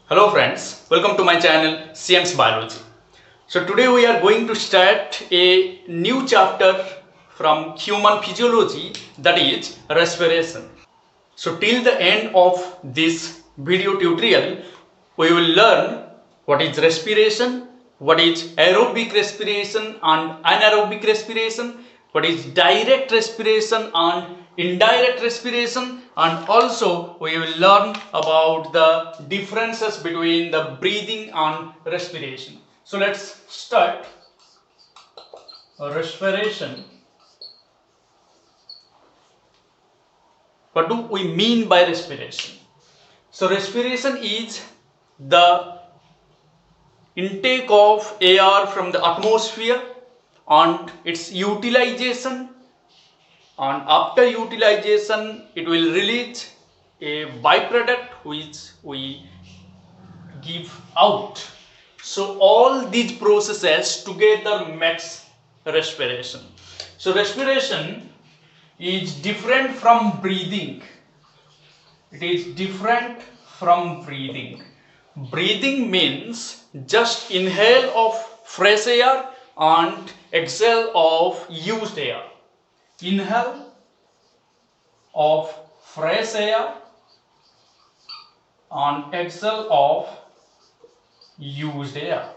Hello friends, welcome to my channel CM's Biology. So today we are going to start a new chapter from human physiology, that is respiration. So till the end of this video tutorial, we will learn what is respiration, what is aerobic respiration and anaerobic respiration, what is direct respiration and indirect respiration, and also we will learn about the differences between the breathing and respiration. So let's start. Respiration. What do we mean by respiration? So respiration is the intake of air from the atmosphere and its utilization, and after utilization it will release a byproduct which we give out. So all these processes together makes respiration. So respiration is different from breathing. It is different from breathing. Breathing means just inhale of fresh air and exhale of used air. Inhale of fresh air and exhale of used air.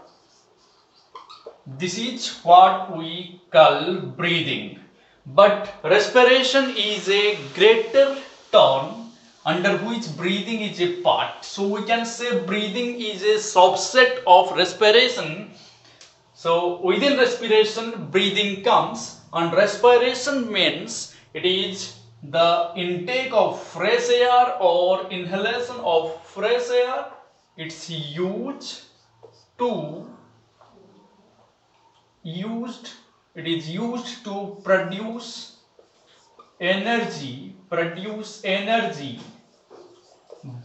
This is what we call breathing. But respiration is a greater term under which breathing is a part. So we can say breathing is a subset of respiration. So within respiration, breathing comes, and respiration means it is the intake of fresh air or inhalation of fresh air. It's used to produce energy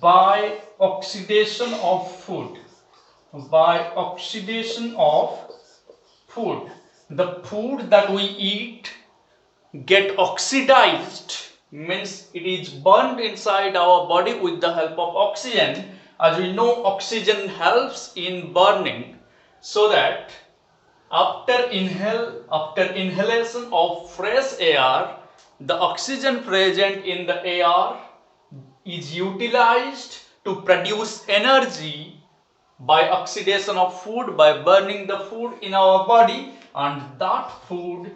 by oxidation of food. The food that we eat get oxidized, means it is burned inside our body with the help of oxygen. As we know, oxygen helps in burning, so that after inhalation of fresh air, the oxygen present in the air is utilized to produce energy by oxidation of food, by burning the food in our body, and that food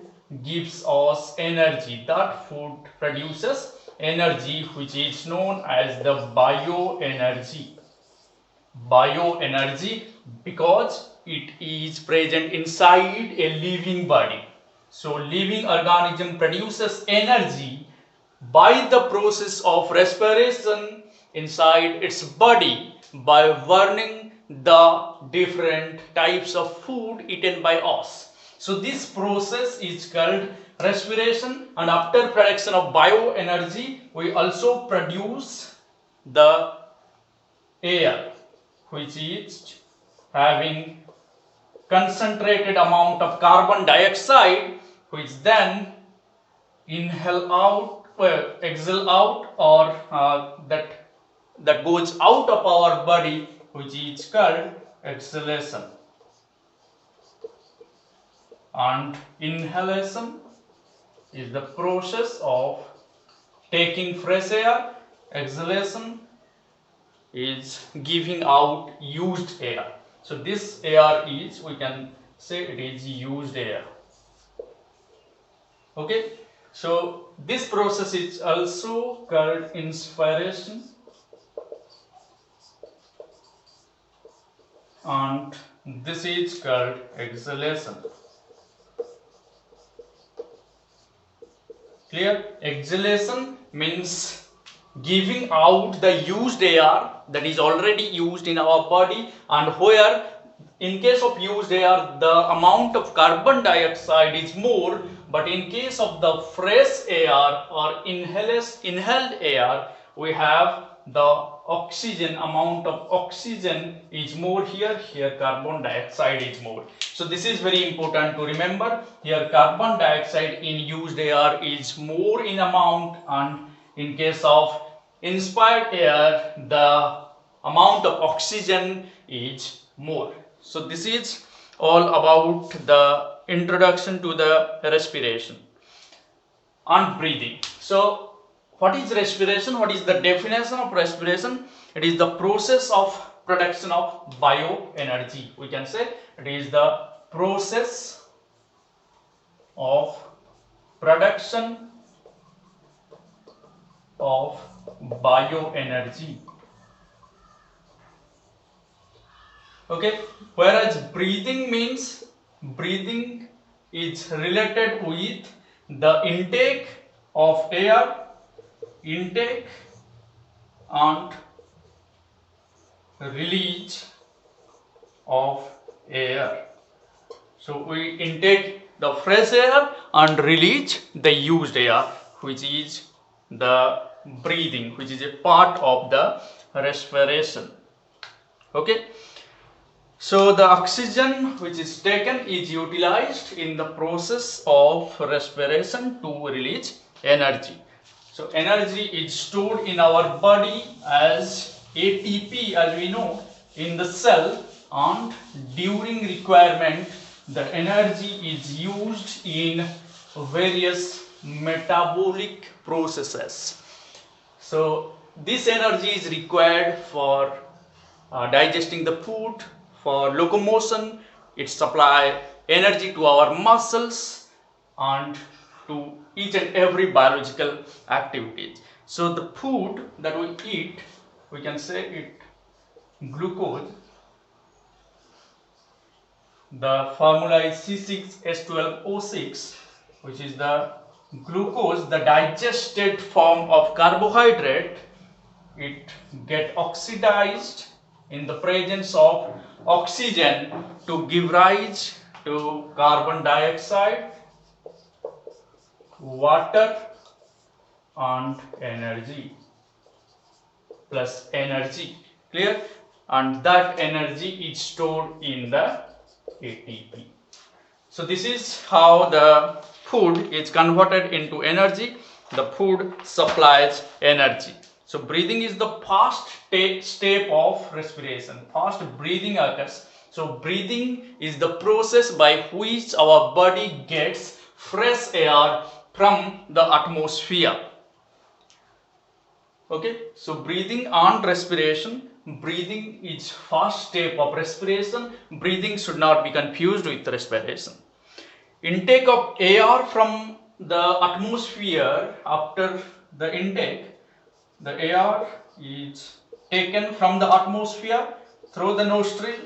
gives us energy. That food produces energy, which is known as the bioenergy. Because it is present inside a living body. So living organism produces energy by the process of respiration inside its body, by burning the different types of food eaten by us. So this process is called respiration, and after production of bioenergy we also produce the air, which is having concentrated amount of carbon dioxide, which then exhale out, or that goes out of our body, which is called exhalation. And inhalation is the process of taking fresh air. Exhalation is giving out used air. So this air is, we can say it is used air. Okay, so this process is also called inspiration, and this is called exhalation. Clear? Exhalation means giving out the used air that is already used in our body, and where in case of used air the amount of carbon dioxide is more, but in case of the fresh air or inhaled air, we have the oxygen, amount of oxygen is more. Here carbon dioxide is more. So this is very important to remember. Here carbon dioxide in used air is more in amount, and in case of inspired air the amount of oxygen is more. So this is all about the introduction to the respiration and breathing. So what is respiration? What is the definition of respiration? It is the process of production of bioenergy. We can say it is the process of production of bioenergy. Okay, whereas breathing means breathing is related with the intake of air, intake and release of air. So we intake the fresh air and release the used air, which is the breathing, which is a part of the respiration. Okay. So the oxygen which is taken is utilized in the process of respiration to release energy. So energy is stored in our body as ATP, as we know, in the cell, and during requirement the energy is used in various metabolic processes. So this energy is required for digesting the food, for locomotion. It supplies energy to our muscles and to each and every biological activities. So the food that we eat, we can say it glucose. The formula is C6H12O6, which is the glucose, the digested form of carbohydrate. It get oxidized in the presence of oxygen to give rise to carbon dioxide, water and energy, plus energy. Clear? And that energy is stored in the ATP. So this is how the food is converted into energy. The food supplies energy. So breathing is the first step of respiration. First breathing occurs. So breathing is the process by which our body gets fresh air from the atmosphere. Okay, so breathing and respiration. Breathing is first step of respiration. Breathing should not be confused with respiration. Intake of air from the atmosphere. After the intake, the air is taken from the atmosphere through the nostril,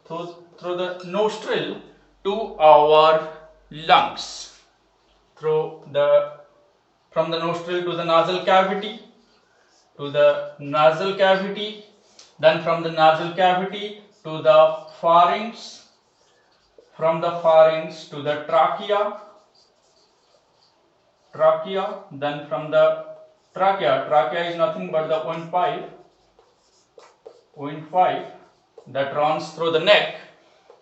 through the nostril to our lungs, from the nostril to the nasal cavity, then from the nasal cavity to the pharynx, from the pharynx to the trachea, then from the trachea is nothing but the windpipe that runs through the neck,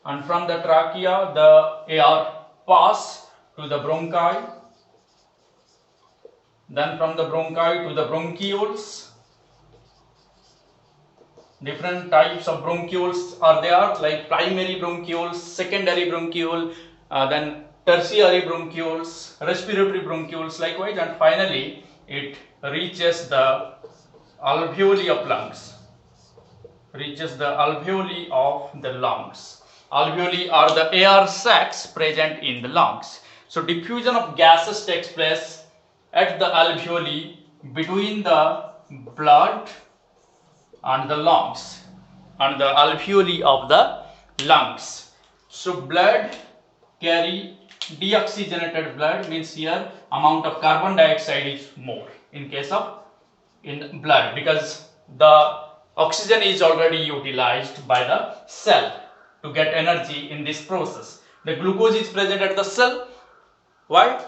and from the trachea the air pass to the bronchi, then from the bronchi to the bronchioles. Different types of bronchioles are there, like primary bronchioles, secondary bronchiole, then tertiary bronchioles, respiratory bronchioles likewise, and finally it reaches the alveoli of lungs. Alveoli are the air sacs present in the lungs. So diffusion of gases takes place at the alveoli between the blood and the lungs, and the alveoli of the lungs. So blood carry deoxygenated blood, means here amount of carbon dioxide is more in case of in blood, because the oxygen is already utilized by the cell to get energy in this process. The glucose is present at the cell. Why?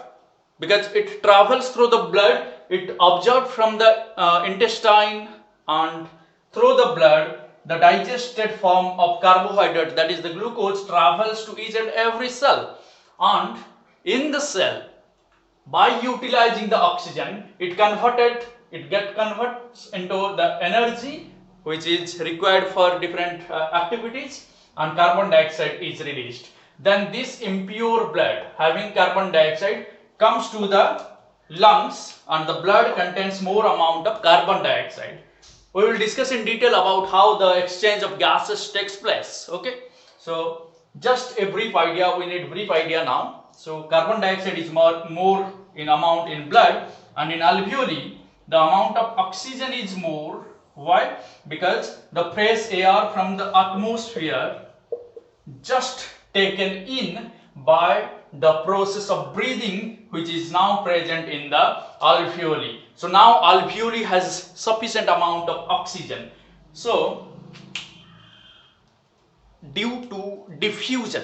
Because it travels through the blood, it absorbed from the intestine, and through the blood the digested form of carbohydrate, that is the glucose, travels to each and every cell, and in the cell, by utilizing the oxygen, it gets converted into the energy which is required for different activities, and carbon dioxide is released. Then this impure blood having carbon dioxide comes to the lungs, and the blood contains more amount of carbon dioxide. We will discuss in detail about how the exchange of gases takes place. Okay, so just a brief idea, we need brief idea now. So carbon dioxide is more in amount in blood, and in alveoli the amount of oxygen is more. Why? Because the fresh air from the atmosphere just taken in by the process of breathing, which is now present in the alveoli. So now alveoli has sufficient amount of oxygen. So due to diffusion,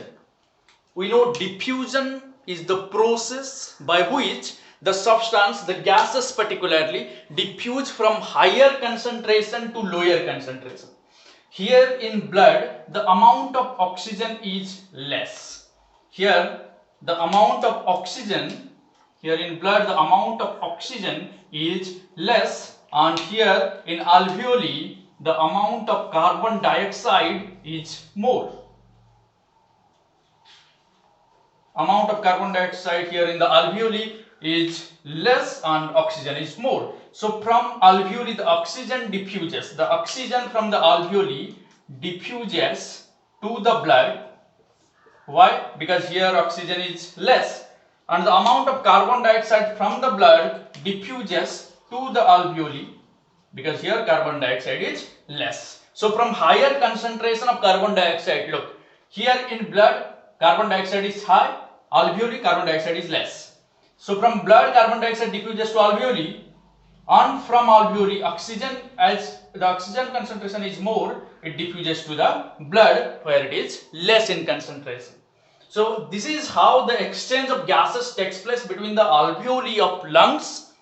we know diffusion is the process by which the substance, the gases particularly, diffuse from higher concentration to lower concentration. Here in blood, the amount of oxygen is less. Here, the amount of oxygen, here in blood, the amount of oxygen is less, and here in alveoli, the amount of carbon dioxide is more. Amount of carbon dioxide here in the alveoli is less and oxygen is more. So from alveoli the oxygen diffuses. The oxygen from the alveoli diffuses to the blood. Why? Because here oxygen is less, and the amount of carbon dioxide from the blood diffuses to the alveoli, because here carbon dioxide is less. So from higher concentration of carbon dioxide, look, here in blood carbon dioxide is high, alveoli carbon dioxide is less. So from blood carbon dioxide diffuses to alveoli, and from alveoli oxygen, as the oxygen concentration is more, it diffuses to the blood where it is less in concentration. So this is how the exchange of gases takes place between the alveoli of lungs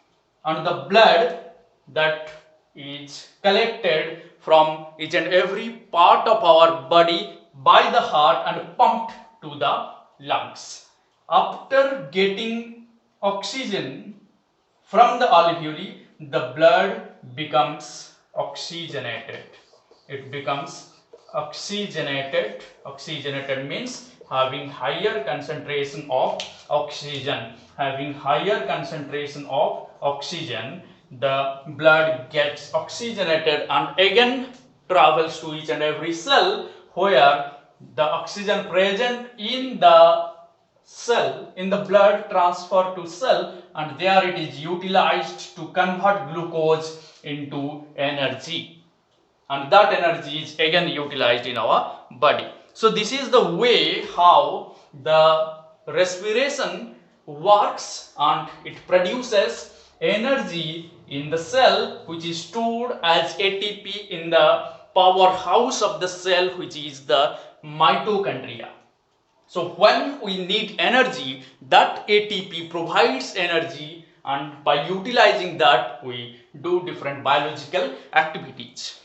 and the blood that is collected from each and every part of our body by the heart and pumped to the lungs. After getting oxygen from the alveoli, the blood becomes oxygenated. It becomes oxygenated. Oxygenated means having higher concentration of oxygen. Having higher concentration of oxygen, the blood gets oxygenated and again travels to each and every cell, where the oxygen present in the cell, in the blood, transfer to cell, and there it is utilized to convert glucose into energy, and that energy is again utilized in our body. So this is the way how the respiration works, and it produces energy in the cell, which is stored as ATP in the powerhouse of the cell, which is the mitochondria. So when we need energy, that ATP provides energy, and by utilizing that we do different biological activities.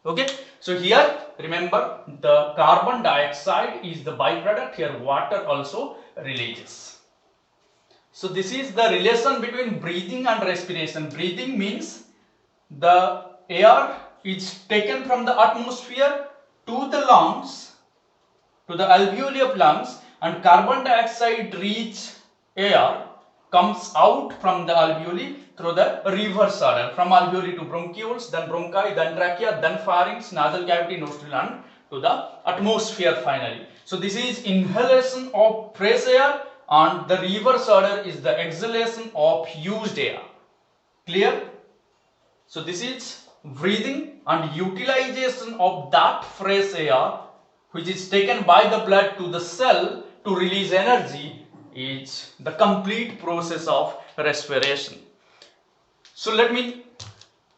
Okay, so here remember the carbon dioxide is the byproduct, here water also releases. So this is the relation between breathing and respiration. Breathing means the air is taken from the atmosphere to the lungs, to the alveoli of lungs, and carbon dioxide rich air comes out from the alveoli through the reverse order, from alveoli to bronchioles, then bronchi, then trachea, then pharynx, nasal cavity, nostril, and to the atmosphere finally. So this is inhalation of fresh air, and the reverse order is the exhalation of used air. Clear? So this is breathing and utilization of that fresh air which is taken by the blood to the cell to release energy is the complete process of respiration. So let me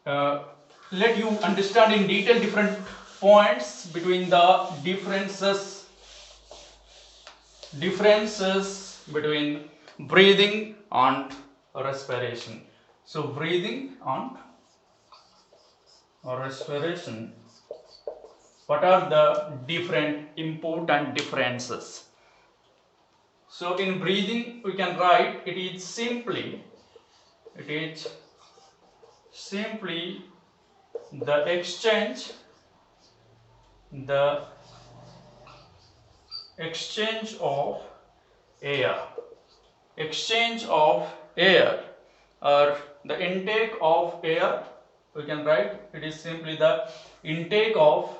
let you understand in detail different points between the differences between breathing and respiration. So breathing and respiration, what are the different important differences? So in breathing we can write it is simply the exchange of air, or the intake of air, we can write it is simply the intake of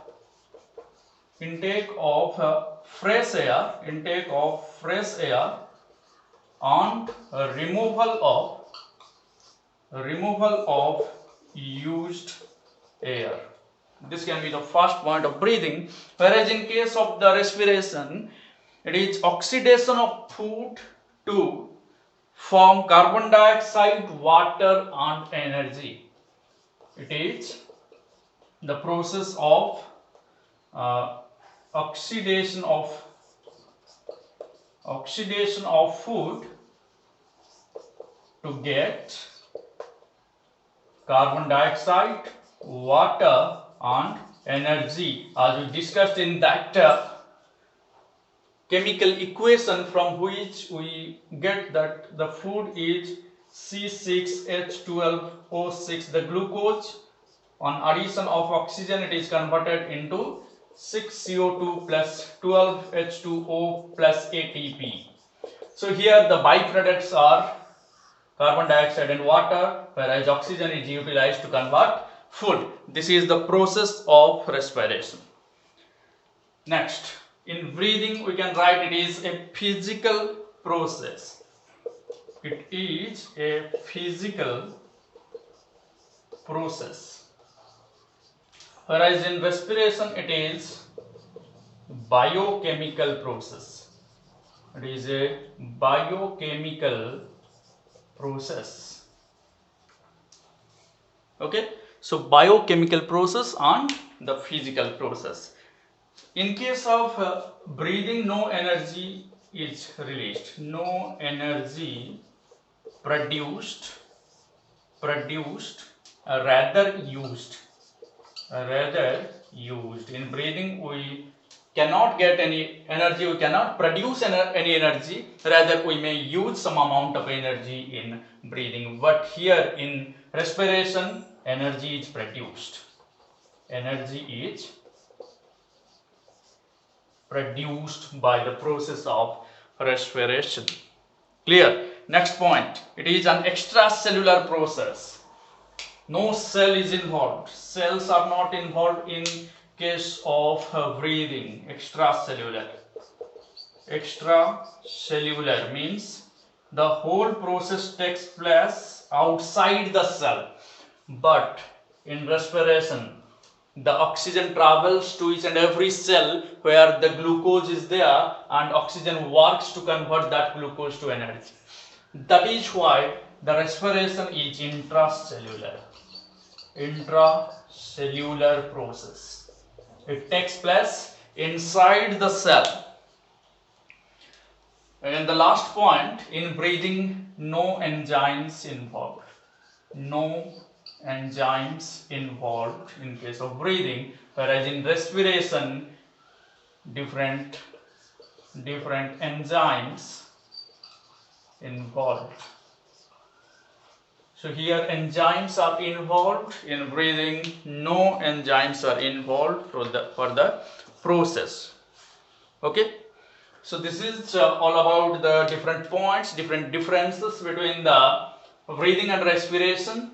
fresh air and removal of used air. This can be the first point of breathing, whereas in case of the respiration, it is oxidation of food to form carbon dioxide, water and energy. It is the process of oxidation of food to get carbon dioxide, water and energy, as we discussed in that chemical equation from which we get that the food is C6H12O6, the glucose. On addition of oxygen, it is converted into 6CO2 plus 12H2O plus ATP. So here the byproducts are carbon dioxide and water, whereas oxygen is utilized to convert food. This is the process of respiration. Next, in breathing we can write it is a physical process. It is a physical process. Whereas in respiration it is biochemical process. It is a biochemical process. Okay, so biochemical process and the physical process. In case of breathing, no energy is released, no energy produced, rather used. In breathing we cannot get any energy, we cannot produce any energy, rather we may use some amount of energy in breathing, but here in respiration energy is produced. By the process of respiration. Clear? Next point, it is an extracellular process. No cell is involved. Cells are not involved in case of breathing. Extracellular means the whole process takes place outside the cell, but in respiration the oxygen travels to each and every cell where the glucose is there, and oxygen works to convert that glucose to energy. That is why the respiration is intracellular process. It takes place inside the cell. And the last point, in breathing no enzymes involved. No enzymes involved in case of breathing, whereas in respiration different enzymes involved. So here enzymes are involved, in breathing no enzymes are involved for the process. Okay, so this is all about the different points, different differences between the breathing and respiration.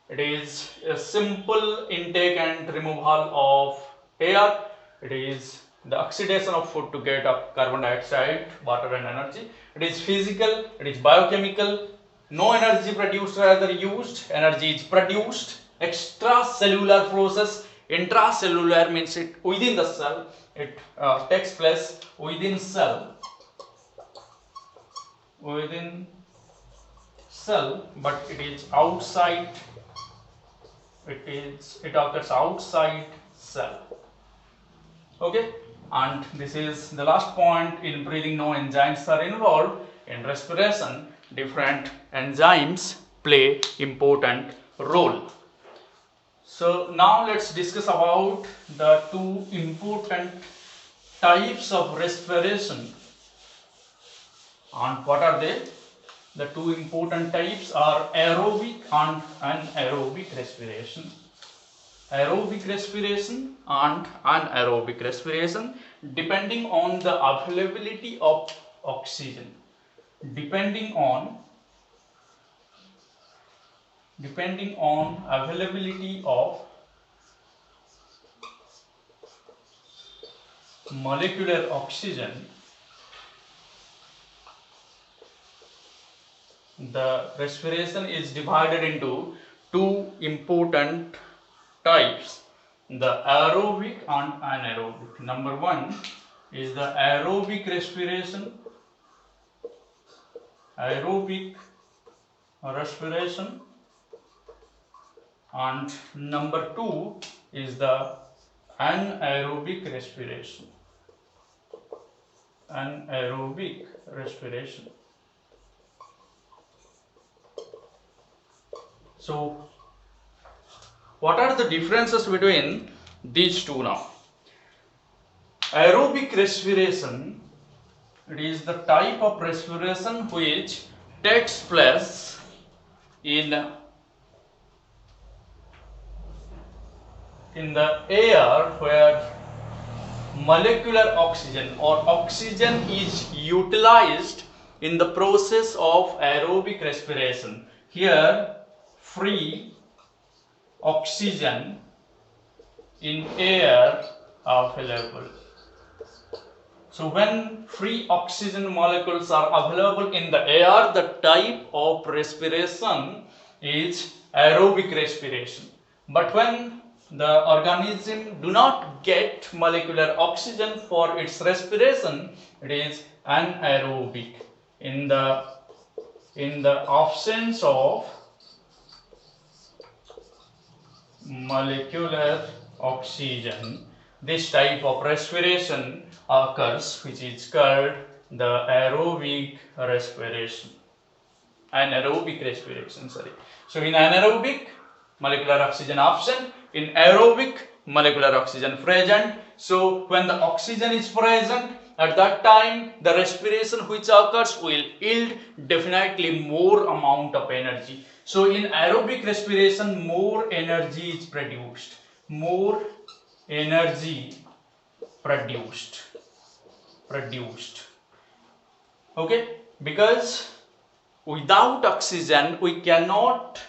It is a simple intake and removal of air. It is the oxidation of food to get carbon dioxide, water and energy. It is physical, it is biochemical. No energy produced, rather used. Energy is produced. Extracellular process. Intracellular means it within the cell. It takes place within cell. But it is outside. It occurs outside cell. Okay, and this is the last point. In breathing no enzymes are involved. In respiration different enzymes play important role. So now let's discuss about the two important types of respiration. And what are they? The two important types are aerobic and anaerobic respiration. aerobic respiration and anaerobic respiration depending on the availability of oxygen. Depending on availability of molecular oxygen, the respiration is divided into two important types, the aerobic and anaerobic. Number one is the aerobic respiration, and number two is the anaerobic respiration. So what are the differences between these two now? Aerobic respiration, it is the type of respiration which takes place in the air where molecular oxygen or oxygen is utilized in the process of aerobic respiration. Here free oxygen in air available. So when free oxygen molecules are available in the air, the type of respiration is aerobic respiration. But when the organism do not get molecular oxygen for its respiration, it is anaerobic. In the absence of molecular oxygen, this type of respiration occurs, which is called the anaerobic respiration. So in anaerobic, molecular oxygen absent, in aerobic, molecular oxygen present. So when the oxygen is present, at that time the respiration which occurs will yield definitely more amount of energy. So in aerobic respiration, more energy is produced. Okay, because without oxygen we cannot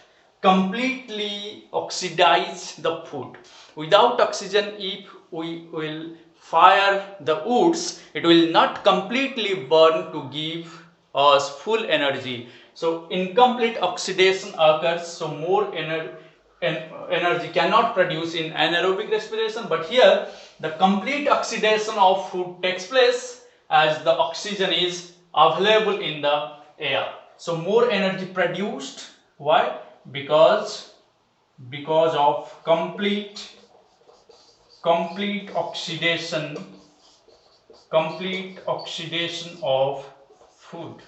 completely oxidize the food. Without oxygen, if we will fire the woods, it will not completely burn to give us full energy. So incomplete oxidation occurs, so more energy cannot produce in anaerobic respiration. But here the complete oxidation of food takes place as the oxygen is available in the air. So more energy produced. Why? Because of complete oxidation of food.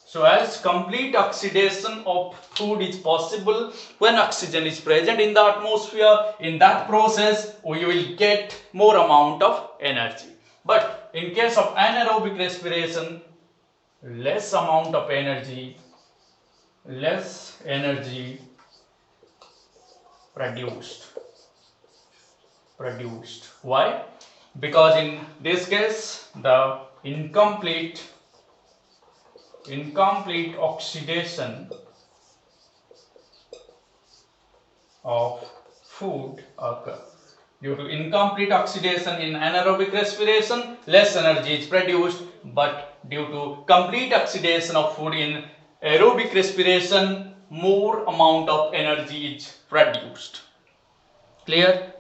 So as complete oxidation of food is possible when oxygen is present in the atmosphere, in that process we will get more amount of energy. But in case of anaerobic respiration, less amount of energy, produced. Why? Because in this case the incomplete oxidation of food occur. Due to incomplete oxidation in anaerobic respiration, less energy is produced, but due to complete oxidation of food in aerobic respiration, more amount of energy is produced. Clear?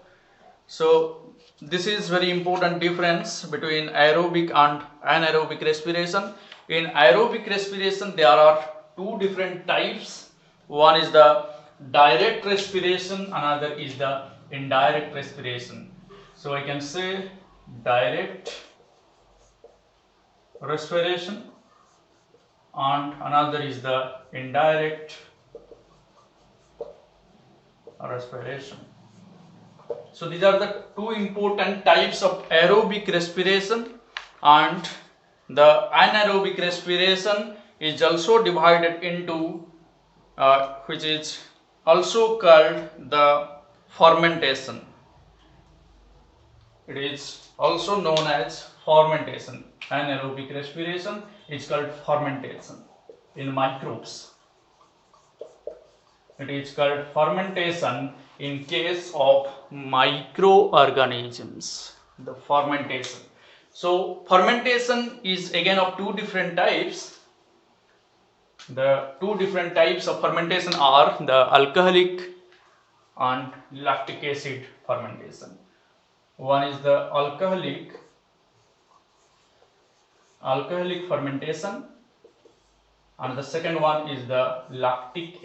So this is very important difference between aerobic and anaerobic respiration. In aerobic respiration there are two different types. One is the direct respiration, another is the indirect respiration. So I can say direct respiration and another is the indirect respiration. So these are the two important types of aerobic respiration, and the anaerobic respiration is also divided into which is also called the fermentation. It is also known as fermentation. Anaerobic respiration is called fermentation in microbes. It is called fermentation in case of microorganisms. The fermentation. So fermentation is again of two different types. The two different types of fermentation are the alcoholic and lactic acid fermentation. One is the alcoholic fermentation, and the second one is the lactic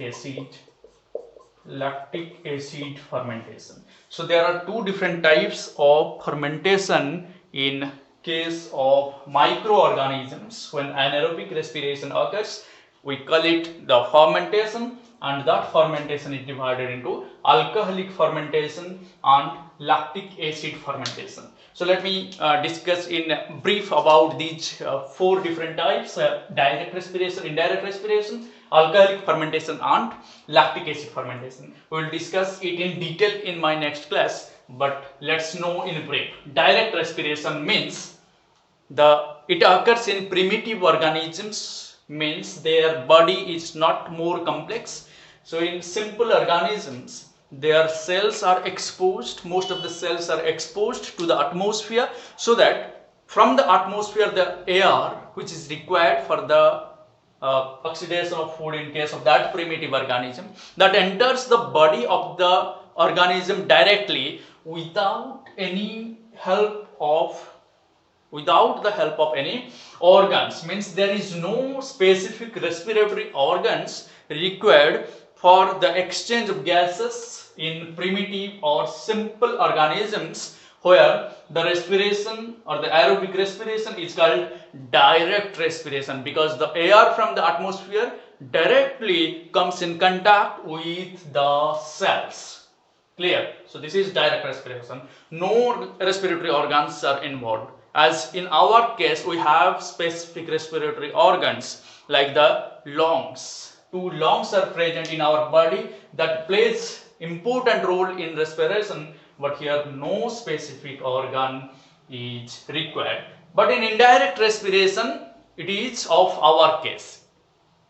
acid fermentation. So there are two different types of fermentation in case of microorganisms. When anaerobic respiration occurs, we call it the fermentation, and that fermentation is divided into alcoholic fermentation and lactic acid fermentation. So let me discuss in brief about these four different types: direct respiration, indirect respiration, alcoholic fermentation and lactic acid fermentation. We will discuss it in detail in my next class, but let's know in brief. Direct respiration means it occurs in primitive organisms, means their body is not more complex. So in simple organisms, their cells are exposed, most of the cells are exposed to the atmosphere, so that from the atmosphere the air which is required for the oxidation of food in case of that primitive organism, that enters the body of the organism directly without the help of any organs. Means there is no specific respiratory organs required for the exchange of gases in primitive or simple organisms, where the respiration or the aerobic respiration is called direct respiration, because the air from the atmosphere directly comes in contact with the cells. Clear? So this is direct respiration. No respiratory organs are involved. As in our case, we have specific respiratory organs like the lungs. Two lungs are present in our body that plays important role in respiration, but here no specific organ is required. But in indirect respiration, it is of our case.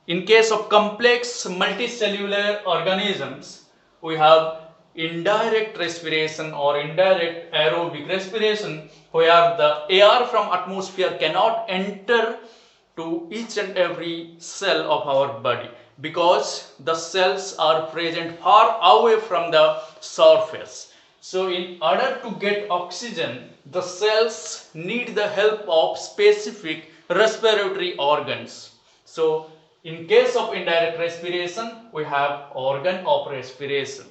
In case of complex multicellular organisms, we have indirect respiration or indirect aerobic respiration, where the air from atmosphere cannot enter to each and every cell of our body, because the cells are present far away from the surface. So in order to get oxygen, the cells need the help of specific respiratory organs. So in case of indirect respiration, we have organ of respiration.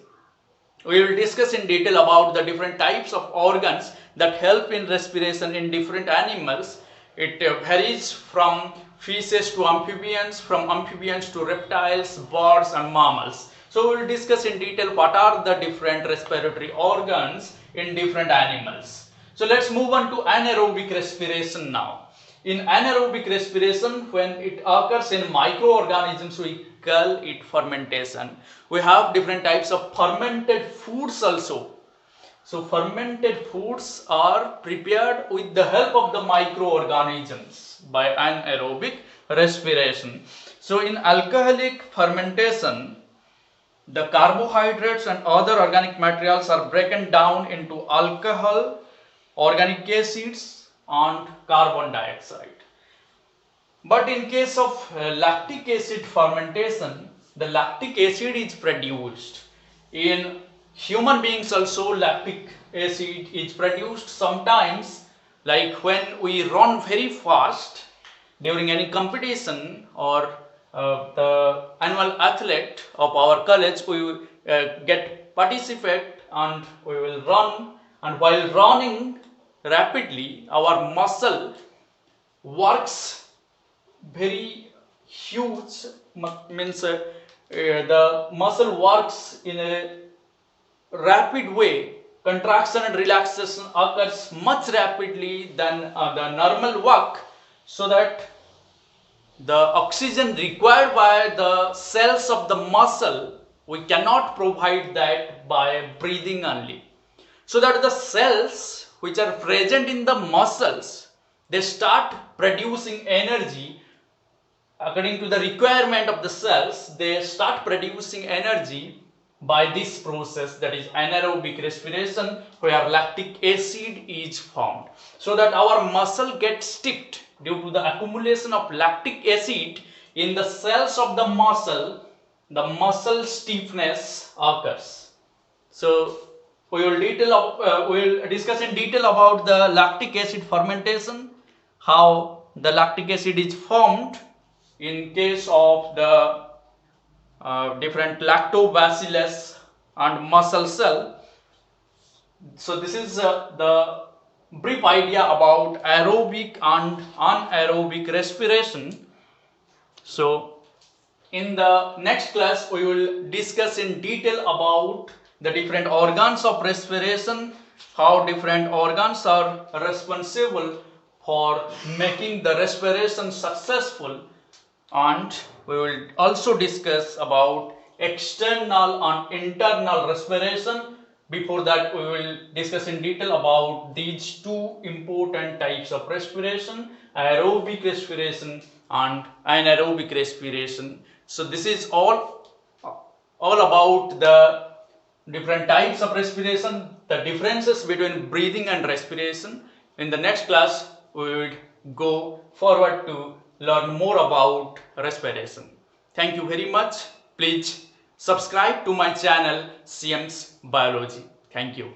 We will discuss in detail about the different types of organs that help in respiration in different animals. It varies from fishes to amphibians, from amphibians to reptiles, birds and mammals. So we will discuss in detail what are the different respiratory organs in different animals. So let's move on to anaerobic respiration now. In anaerobic respiration, when it occurs in microorganisms, we call it fermentation. We have different types of fermented foods also. So fermented foods are prepared with the help of the microorganisms by anaerobic respiration. So in alcoholic fermentation, the carbohydrates and other organic materials are broken down into alcohol, organic acids and carbon dioxide. But in case of lactic acid fermentation, the lactic acid is produced. In human beings also lactic acid is produced sometimes, like when we run very fast during any competition, or the annual athlete of our college, we get participate and we will run, and while running rapidly our muscle works very huge, means the muscle works in a rapid way. Contraction and relaxation occurs much rapidly than the normal work, so that the oxygen required by the cells of the muscle We cannot provide that by breathing only. So that the cells which are present in the muscles, they start producing energy according to the requirement of the cells. They start producing energy by this process, that is anaerobic respiration, where lactic acid is formed. So that our muscle gets stiffed due to the accumulation of lactic acid in the cells of the muscle stiffness occurs. So we will discuss in detail about the lactic acid fermentation, how the lactic acid is formed in case of the different lactobacillus and muscle cell. So this is the brief idea about aerobic and anaerobic respiration. So in the next class we will discuss in detail about the different organs of respiration, how different organs are responsible for making the respiration successful, and we will also discuss about external and internal respiration. Before that, we will discuss in detail about these two important types of respiration, aerobic respiration and anaerobic respiration. So this is all about the different types of respiration, the differences between breathing and respiration. In the next class, we will go forward to learn more about respiration. Thank you very much. Please subscribe to my channel CM's Biology. Thank you.